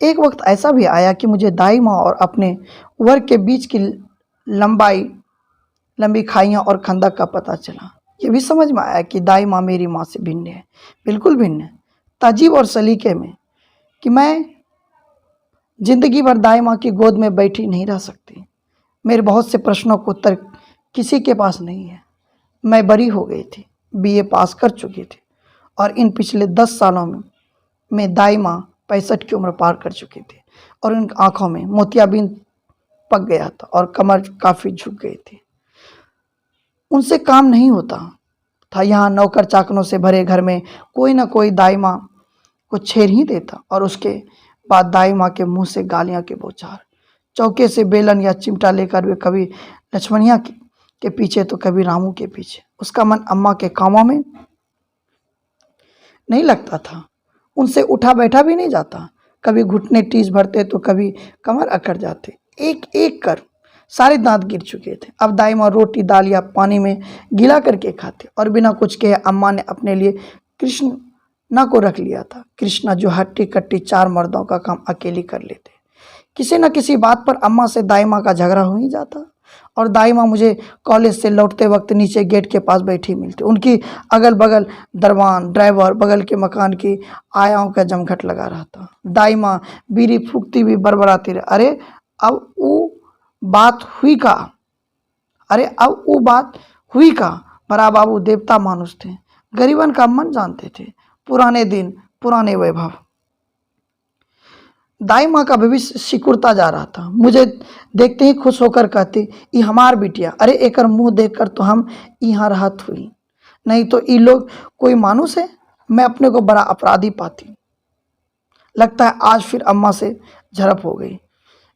एक वक्त ऐसा भी आया कि मुझे दाई माँ और अपने वर्ग के बीच की लंबाई लंबी खाइयाँ और खंदक का पता चला। ये भी समझ में आया कि दाई माँ मेरी माँ से भिन्न है, बिल्कुल भिन्न है, तहजीब और सलीके में, कि मैं जिंदगी भर दाई माँ की गोद में बैठी नहीं रह सकती। मेरे बहुत से प्रश्नों का उत्तर किसी के पास नहीं है। मैं बड़ी हो गई थी, बीए पास कर चुकी थी, और इन पिछले 10 सालों में दाई माँ 65 की उम्र पार कर चुकी थी और उनकी आंखों में मोतियाबिंद पक गया था और कमर काफ़ी झुक गई थी। उनसे काम नहीं होता था। यहाँ नौकर चाकरों से भरे घर में कोई ना कोई दाई माँ को छेड़ ही देता, और उसके बाद दाई माँ के मुंह से गालियाँ के बौछार। चौके से बेलन या चिमटा लेकर वे कभी लक्ष्मणिया के पीछे तो कभी रामू के पीछे। उसका मन अम्मा के कामों में नहीं लगता था, उनसे उठा बैठा भी नहीं जाता। कभी घुटने टीस भरते तो कभी कमर अकड़ जाते। एक एक कर सारे दांत गिर चुके थे। अब दाई माँ रोटी दाल या पानी में गीला करके खाते, और बिना कुछ कहे अम्मा ने अपने लिए कृष्णा को रख लिया था। कृष्णा जो हट्टी कट्टी 4 मर्दों का काम अकेली कर लेते। किसी न किसी बात पर अम्मा से दाई माँ का झगड़ा हो ही जाता, और दाई माँ मुझे कॉलेज से लौटते वक्त नीचे गेट के पास बैठी मिलती। उनकी अगल बगल दरवान, ड्राइवर, बगल के मकान की आयाओं का जमघट लगा रहता। दाई माँ बीड़ी फूकती हुई बड़बड़ाती रहे, अरे अब वो बात हुई का, अरे अब वो बात हुई का। बड़ा बाबू देवता मानुष थे, गरीबन का मन जानते थे। पुराने दिन, पुराने वैभव। दाई माँ का भविष्य सिकुड़ता जा रहा था। मुझे देखते ही खुश होकर कहती, ये हमार बिटिया, अरे एकर मुंह देखकर तो हम यहाँ राहत हुई, नहीं तो ये लोग कोई मानुस है। मैं अपने को बड़ा अपराधी पाती। लगता है आज फिर अम्मा से झड़प हो गई।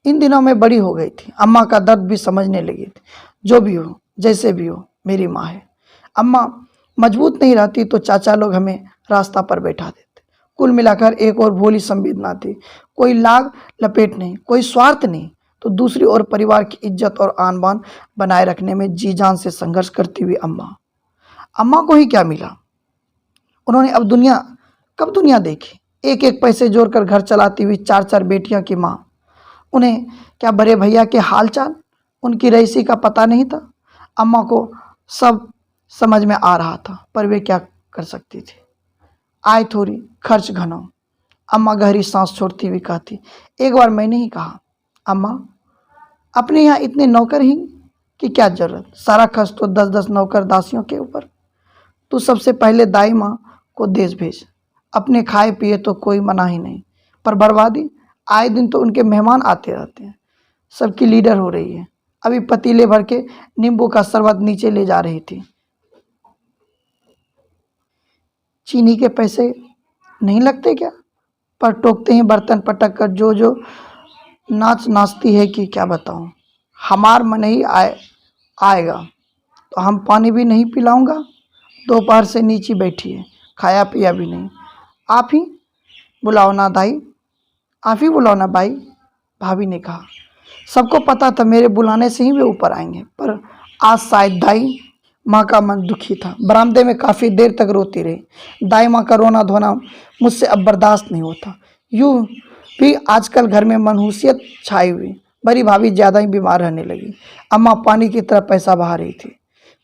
इन दिनों में बड़ी हो गई थी, अम्मा का दर्द भी समझने लगी थी। जो भी हो, जैसे भी हो, मेरी माँ है। अम्मा मजबूत नहीं रहती तो चाचा लोग हमें रास्ता पर बैठा देते। कुल मिलाकर एक और भोली संवेदना थी, कोई लाग लपेट नहीं, कोई स्वार्थ नहीं, तो दूसरी ओर परिवार की इज्जत और आन बान बनाए रखने में जी जान से संघर्ष करती हुई अम्मा को ही क्या मिला? उन्होंने अब कब दुनिया देखी? एक एक पैसे जोड़कर घर चलाती हुई 4 बेटियों की माँ। उन्हें क्या बड़े भैया के हालचाल, उनकी रईसी का पता नहीं था? अम्मा को सब समझ में आ रहा था, पर वे क्या कर सकती थी? आय थोड़ी, खर्च घना। अम्मा गहरी सांस छोड़ती हुई कहती, एक बार मैंने ही कहा, अम्मा अपने यहाँ इतने नौकर ही कि क्या जरूरत, सारा खर्च तो 10-10 नौकर दासियों के ऊपर। तू सबसे पहले दाई माँ को देश भेज, अपने खाए पिए तो कोई मना ही नहीं, पर बर्बादी, आए दिन तो उनके मेहमान आते रहते हैं। सबकी लीडर हो रही है। अभी पतीले भर के नींबू का शरबत नीचे ले जा रही थी। चीनी के पैसे नहीं लगते क्या? पर टोकते ही बर्तन पटक कर जो नाचती है कि क्या बताऊं। हमार मन ही आएगा तो हम पानी भी नहीं पिलाऊंगा। दोपहर से नीचे बैठी है, खाया पिया भी नहीं। आप ही बुलाओ ना दाई, आप ही बुलाओ ना भाई, भाभी ने कहा। सबको पता था मेरे बुलाने से ही वे यूँ आएंगे, पर आज शायद दाई माँ का मन दुखी था। बरामदे में काफ़ी देर तक रोती रही। दाई माँ का रोना धोना मुझसे अब बर्दाश्त नहीं होता। यूँ भी आजकल घर में मनहूसियत छाई हुई। बड़ी भाभी ज़्यादा ही बीमार रहने लगी। अम्मा पानी की तरह पैसा बहा रही थी।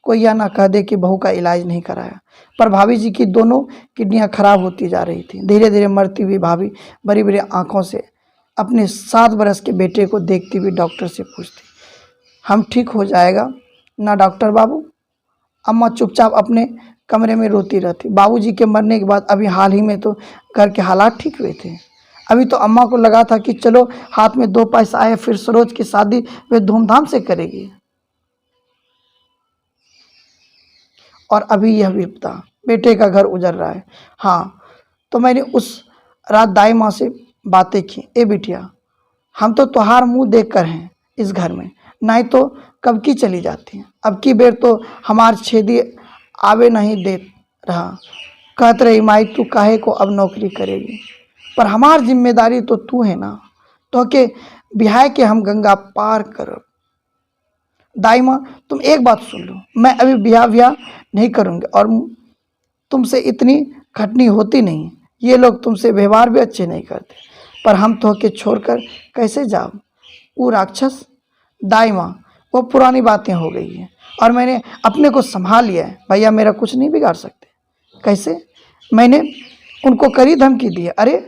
कोई यह ना कह दे कि बहू का इलाज नहीं कराया, पर भाभी जी की दोनों किडनियाँ खराब होती जा रही थी। धीरे धीरे मरती हुई भाभी बड़ी बड़ी आँखों से अपने 7 बरस के बेटे को देखती हुई डॉक्टर से पूछती, हम ठीक हो जाएगा ना डॉक्टर बाबू? अम्मा चुपचाप अपने कमरे में रोती रहती। बाबूजी के मरने के बाद अभी हाल ही में तो घर के हालात ठीक हुए थे। अभी तो अम्मा को लगा था कि चलो हाथ में 2 पैसा आए, फिर सरोज की शादी वे धूमधाम से करेगी। और अभी यह विपदा, बेटे का घर उजड़ रहा है। हाँ, तो मैंने उस रात दाई माँ से बातें की, ए बिटिया, हम तो तुहार मुंह देख कर हैं इस घर में, नहीं तो कब की चली जाती हैं। अब की बेर तो हमार छेदी आवे नहीं दे रहा। कहत रही माई तू काहे को अब नौकरी करेगी, पर हमार जिम्मेदारी तो तू है ना, तो के बिहाय के हम गंगा पार करब। दाई माँ तुम एक बात सुन लो, मैं अभी ब्याह नहीं करूँगी, और तुमसे इतनी खटनी होती नहीं। ये लोग तुमसे व्यवहार भी अच्छे नहीं करते। पर हम तो के छोड़कर कैसे जाओ। वो राक्षस दाई माँ, वो पुरानी बातें हो गई हैं और मैंने अपने को संभाल लिया है। भैया मेरा कुछ नहीं बिगाड़ सकते। कैसे? मैंने उनको कड़ी धमकी दी है। अरे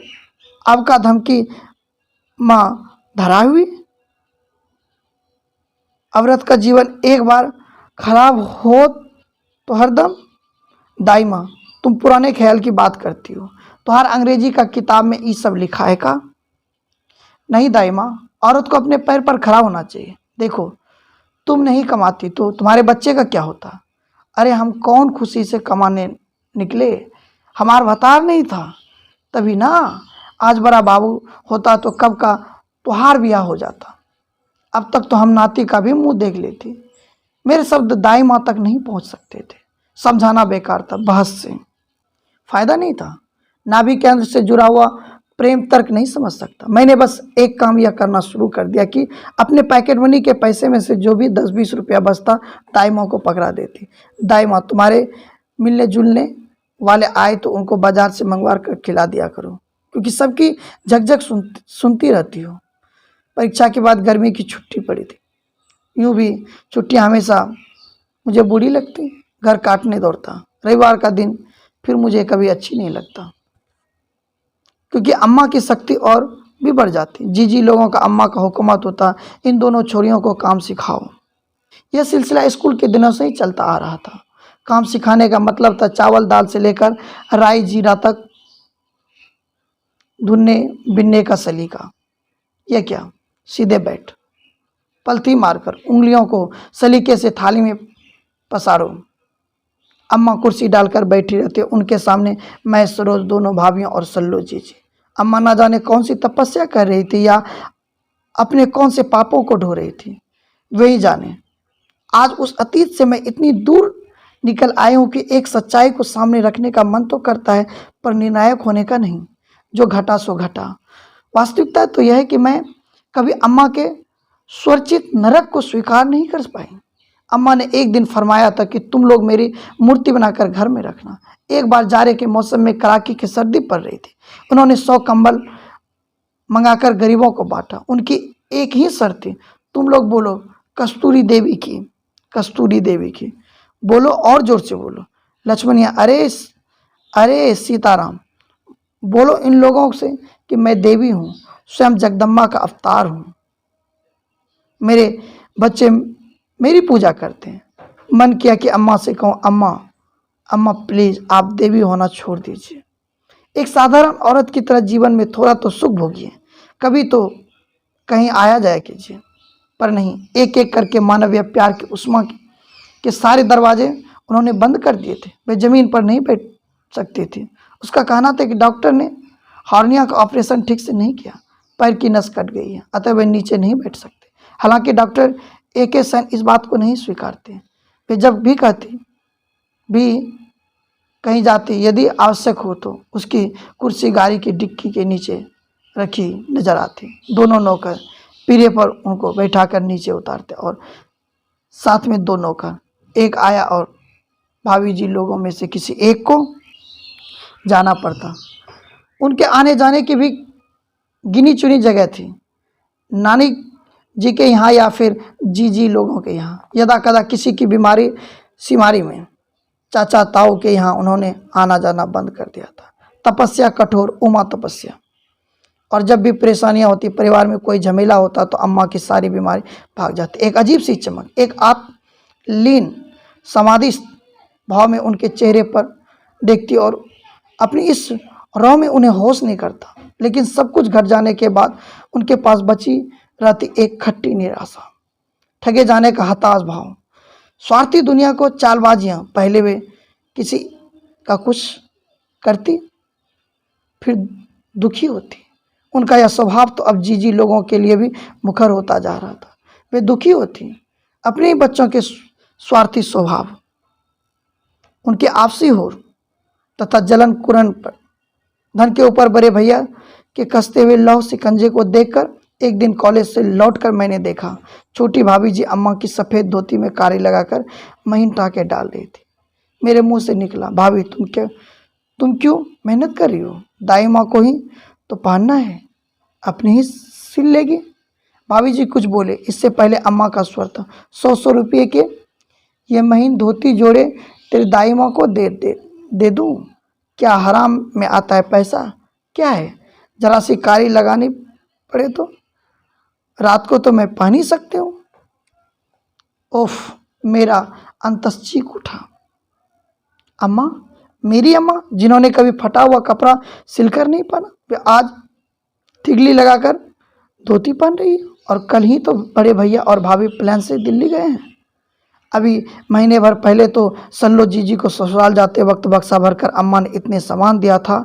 अब का धमकी माँ धरा हुई। औरत का जीवन एक बार खराब हो तो हरदम। दाई माँ, तुम पुराने ख्याल की बात करती हो। तुम्हार अंग्रेजी का किताब में ये सब लिखा है का? नहीं दाई माँ, औरत को अपने पैर पर खड़ा होना चाहिए। देखो, तुम नहीं कमाती तो तुम्हारे बच्चे का क्या होता? अरे हम कौन खुशी से कमाने निकले, हमार भतार नहीं था तभी ना। आज बड़ा बाबू होता तो कब का तुहार ब्याह हो जाता। अब तक तो हम नाती का भी मुंह देख लेती। मेरे शब्द दाई माँ तक नहीं पहुंच सकते थे। समझाना बेकार था, बहस से फायदा नहीं था। नाभि केंद्र से जुड़ा हुआ प्रेम तर्क नहीं समझ सकता। मैंने बस एक काम यह करना शुरू कर दिया कि अपने पैकेट मनी के पैसे में से जो भी 10-20 रुपया बचता दाई माँ को पकड़ा देती। दाई माँ, तुम्हारे मिलने जुलने वाले आए तो उनको बाजार से मंगवा कर खिला दिया करो, क्योंकि सबकी झकझक सुनती रहती हो। परीक्षा के बाद गर्मी की छुट्टी पड़ी थी। यूँ भी छुट्टी हमेशा मुझे बुरी लगती, घर काटने दौड़ता। रविवार का दिन फिर मुझे कभी अच्छी नहीं लगता, क्योंकि अम्मा की शक्ति और भी बढ़ जाती। जी लोगों का अम्मा का हुकूमत होता, इन दोनों छोरियों को काम सिखाओ। यह सिलसिला स्कूल के दिनों से ही चलता आ रहा था। काम सिखाने का मतलब था चावल दाल से लेकर राई जीरा तक धुनने बिनने का सलीका। यह क्या, सीधे बैठ, पलथी मारकर उंगलियों को सलीके से थाली में पसारो। अम्मा कुर्सी डालकर बैठी रहती। उनके सामने मैं, सरोज, दोनों भाभियों और सल्लू जी। अम्मा ना जाने कौन सी तपस्या कर रही थी या अपने कौन से पापों को ढो रही थी, वही जाने। आज उस अतीत से मैं इतनी दूर निकल आई हूँ कि एक सच्चाई को सामने रखने का मन तो करता है, पर निर्णायक होने का नहीं। जो घटा सो घटा। वास्तविकता तो यह है कि मैं कभी अम्मा के स्वरचित नरक को स्वीकार नहीं कर पाई। अम्मा ने एक दिन फरमाया था कि तुम लोग मेरी मूर्ति बनाकर घर में रखना। एक बार जाड़े के मौसम में कड़ाके की सर्दी पड़ रही थी। उन्होंने 100 कंबल मंगाकर गरीबों को बांटा। उनकी एक ही शर्त थी, तुम लोग बोलो कस्तूरी देवी की, कस्तूरी देवी की। बोलो, और जोर से बोलो। लक्ष्मणिया, अरे सीताराम, बोलो इन लोगों से कि मैं देवी हूँ, स्वयं जगदम्बा का अवतार हूँ। मेरे बच्चे मेरी पूजा करते हैं। मन किया कि अम्मा से कहूँ, अम्मा प्लीज़ आप देवी होना छोड़ दीजिए। एक साधारण औरत की तरह जीवन में थोड़ा तो सुख भोगिए, कभी तो कहीं आया जाया कीजिए। पर नहीं, एक एक करके मानवीय प्यार के उष्मा के सारे दरवाजे उन्होंने बंद कर दिए थे। वे ज़मीन पर नहीं बैठ सकती थी। उसका कहना था कि डॉक्टर ने हार्निया का ऑपरेशन ठीक से नहीं किया, पैर की नस कट गई है, अतः वे नीचे नहीं बैठ सकते। हालांकि डॉक्टर AK सैन इस बात को नहीं स्वीकारते। वे जब भी कहती भी कहीं जाती, यदि आवश्यक हो तो उसकी कुर्सी गाड़ी की डिक्की के नीचे रखी नजर आती। दोनों नौकर पीढ़े पर उनको बैठाकर नीचे उतारते और साथ में 2 नौकर। एक आया और भाभी जी लोगों में से किसी एक को जाना पड़ता। उनके आने जाने की भी गिनी चुनी जगह थी, नानी जी के यहाँ या फिर जी लोगों के यहाँ। यदा कदा किसी की बीमारी सीमारी में चाचा ताऊ के यहाँ उन्होंने आना जाना बंद कर दिया था। तपस्या कठोर, उमा तपस्या। और जब भी परेशानियाँ होती, परिवार में कोई झमेला होता, तो अम्मा की सारी बीमारी भाग जाती। एक अजीब सी चमक, एक आत्मलीन समाधिस्थ भाव में उनके चेहरे पर देखती और अपनी इस रौ में उन्हें होश नहीं करता। लेकिन सब कुछ घट जाने के बाद उनके पास बची रहती एक खट्टी निराशा, ठगे जाने का हताश भाव, स्वार्थी दुनिया को चालबाजियाँ। पहले वे किसी का कुछ करती, फिर दुखी होती। उनका यह स्वभाव तो अब जी लोगों के लिए भी मुखर होता जा रहा था। वे दुखी होती अपने ही बच्चों के स्वार्थी स्वभाव, उनके आपसी होर तथा जलन कुरन पर। धन के ऊपर बड़े भैया के कसते हुए लौह शिकंजे को देखकर एक दिन कॉलेज से लौटकर मैंने देखा, छोटी भाभी जी अम्मा की सफ़ेद धोती में कारी लगाकर महीन टाँके डाल रही थी। मेरे मुंह से निकला, भाभी तुम क्यों मेहनत कर रही हो? दाई माँ को ही तो पहनना है। अपने ही सिल लेगी। भाभी जी कुछ बोले, इससे पहले अम्मा का स्वर था, 100 रुपये के ये महीन धोती जोड़े तेरी दाई माँ को दे दूँ? क्या हराम में आता है पैसा? क्या है, जरा सी कारी लगानी पड़े तो रात को तो मैं पहन ही सकती हूँ। ओफ, मेरा अंतस चीख उठा। अम्मा, मेरी अम्मा जिन्होंने कभी फटा हुआ कपड़ा सिलकर नहीं पहना, वे आज ठिगली लगाकर धोती पहन रही है। और कल ही तो बड़े भैया और भाभी प्लान से दिल्ली गए हैं। अभी महीने भर पहले तो सल्लो जीजी को ससुराल जाते वक्त बक्सा भरकर अम्मा ने इतने सामान दिया था।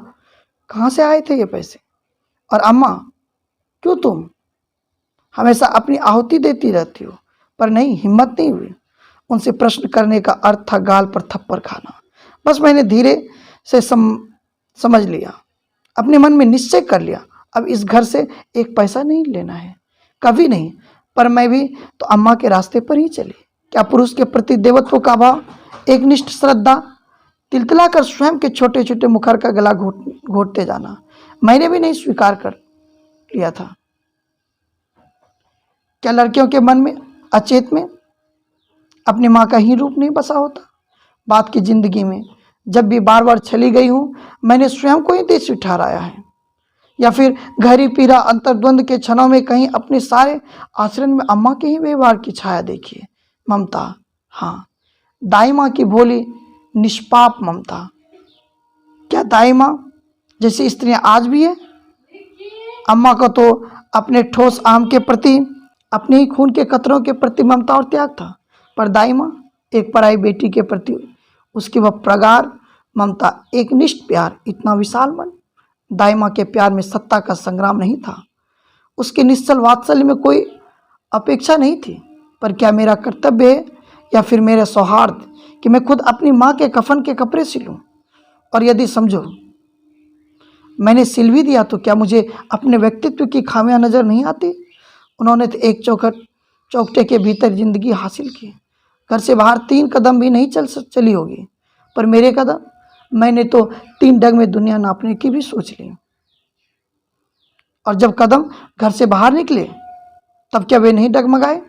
कहाँ से आए थे ये पैसे? और अम्मा, क्यों तुम हमेशा अपनी आहुति देती रहती हो? पर नहीं, हिम्मत नहीं हुई। उनसे प्रश्न करने का अर्थ था गाल पर थप्पड़ खाना। बस मैंने धीरे से समझ लिया, अपने मन में निश्चय कर लिया, अब इस घर से एक पैसा नहीं लेना है, कभी नहीं। पर मैं भी तो अम्मा के रास्ते पर ही चली। क्या पुरुष के प्रति देवत्व का भाव, एकनिष्ठ श्रद्धा, तिलतिला कर स्वयं के छोटे छोटे मुखर का गला घोटते जाना मैंने भी नहीं स्वीकार कर लिया था? क्या लड़कियों के मन में अचेत में अपनी माँ का ही रूप नहीं बसा होता? बात की जिंदगी में जब भी बार बार चली गई हूँ, मैंने स्वयं को ही देश ठहराया है, या फिर गहरी पीड़ा अंतर्द्वंद के क्षणों में कहीं अपने सारे आचरण में अम्मा के ही व्यवहार की छाया देखी है। ममता, हाँ, दाई माँ की भोली निष्पाप ममता। क्या दाई माँ जैसी स्त्रियां आज भी है? अम्मा को तो अपने ठोस आम के प्रति, अपने ही खून के कतरों के प्रति ममता और त्याग था, पर दाई माँ एक पराई बेटी के प्रति उसकी वह प्रगाढ़ ममता, एक निष्ठ प्यार, इतना विशाल मन। दाई माँ के प्यार में सत्ता का संग्राम नहीं था, उसके निश्चल वात्सल्य में कोई अपेक्षा नहीं थी। पर क्या मेरा कर्तव्य है या फिर मेरा सौहार्द कि मैं खुद अपनी माँ के कफन के कपड़े सिलूं? और यदि समझो मैंने सिल भी दिया तो क्या मुझे अपने व्यक्तित्व की खामियां नजर नहीं आती? उन्होंने तो एक चौखटे के भीतर जिंदगी हासिल की, घर से बाहर 3 कदम भी नहीं चली होगी, पर मेरे कदम, मैंने तो 3 डग में दुनिया नापने की भी सोच ली। और जब कदम घर से बाहर निकले तब क्या वे नहीं डगमगाए?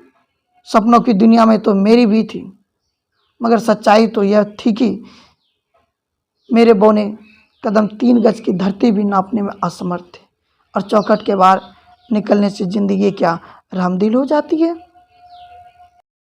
सपनों की दुनिया में तो मेरी भी थी, मगर सच्चाई तो यह थी कि मेरे बौने कदम 3 गज की धरती भी नापने में असमर्थ थे। और चौखट के बाहर निकलने से जिंदगी क्या रहमदिल हो जाती है?